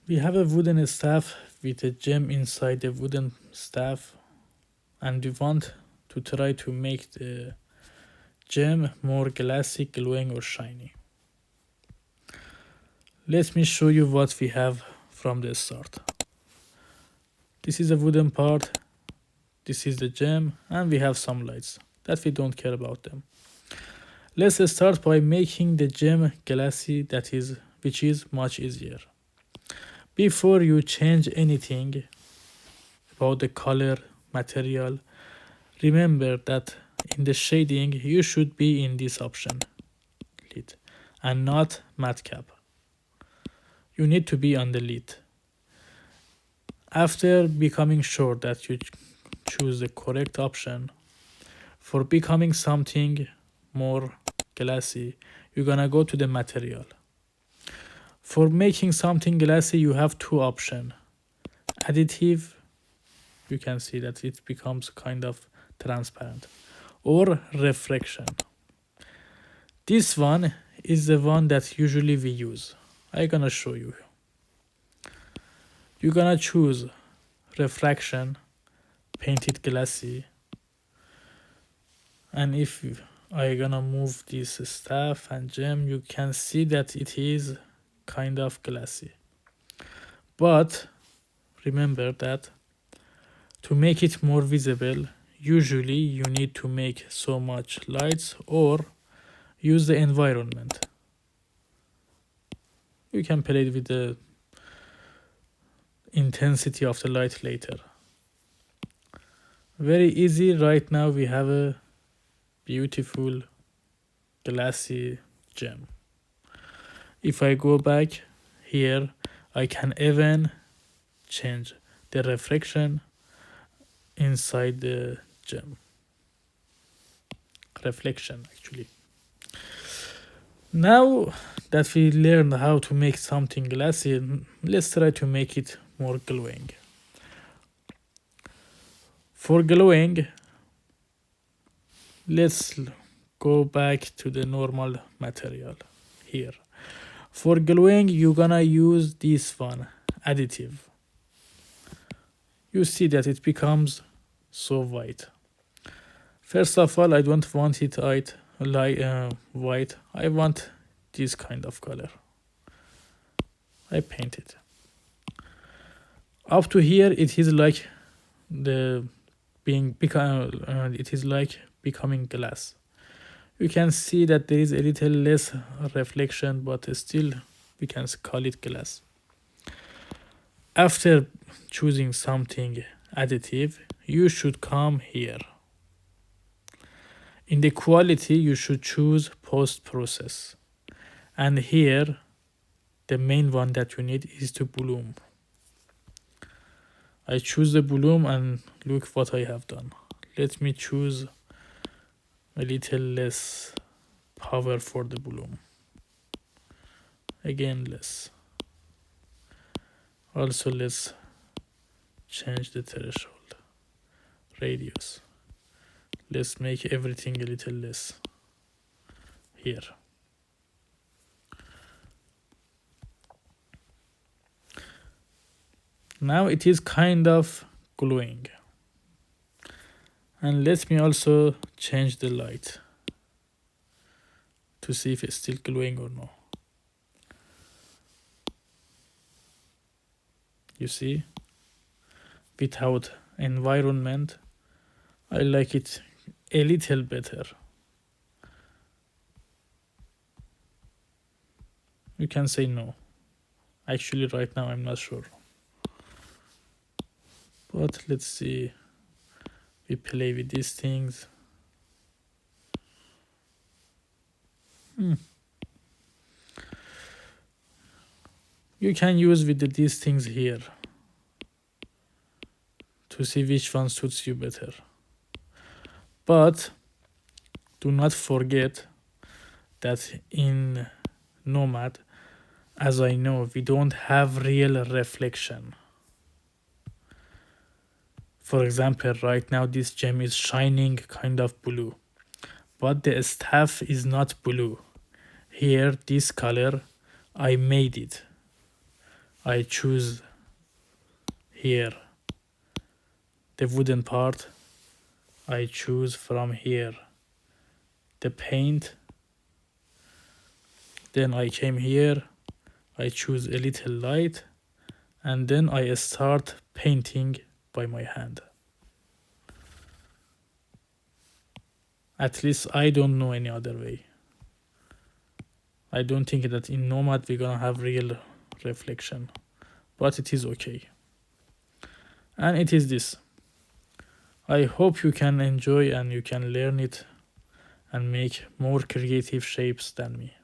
We have a wooden staff with a gem inside the wooden staff, and we want to try to make the gem more glassy, glowing or shiny. Let me show you what we have from the start. This is a wooden part, this is the gem, and we have some lights that we don't care about them. Let's start by making the gem glassy, which is much easier. Before you change anything about the color, material, remember that in the shading you should be in this option, lid, and not matte cap. You need to be on the lid. After becoming sure that you choose the correct option, for becoming something more glassy, you're gonna go to the material. For making something glassy, you have two options. Additive, you can see that it becomes kind of transparent, or refraction. This one is the one that usually we use. I'm gonna show you. You're gonna choose refraction, paint it glassy, and if I'm gonna move this staff and gem, you can see that it is kind of glassy. But remember that to make it more visible, usually you need to make so much lights or use the environment. You can play with the intensity of the light later. Very easy. Right now we have a beautiful glassy gem. If I go back here, I can even change the reflection inside the gem. Reflection, actually. Now that we learned how to make something glassy, let's try to make it more glowing. For glowing, let's go back to the normal material here. For glowing, you're gonna use this one, additive. You see that it becomes so white. First of all, I don't want it white. I want this kind of color. I paint it. Up to here, it is like becoming glass. You can see that there is a little less reflection, but still we can call it glass. After choosing something additive, you should come here. In the quality, you should choose post-process. And here, the main one that you need is to bloom. I choose the bloom and look what I have done. Let me choose a little less power for the bloom. Again, less. Also, let's change the threshold, radius. Let's make everything a little less here. Now it is kind of glowing. And let me also change the light to see if it's still glowing or no. You see, without environment, I like it a little better. You can say no. Actually, right now I'm not sure. But let's see. We play with these things. You can use with these things here to see which one suits you better. But do not forget that in Nomad, as I know, we don't have real reflection. For example, right now this gem is shining kind of blue, but the staff is not blue. Here, this color, I made it. I choose here the wooden part. I choose from here the paint. Then I came here, I choose a little light, and then I start painting by my hand. At least I don't know any other way. I don't think that in Nomad we're gonna have real reflection, but it is okay. And it is this. I hope you can enjoy and you can learn it and make more creative shapes than me.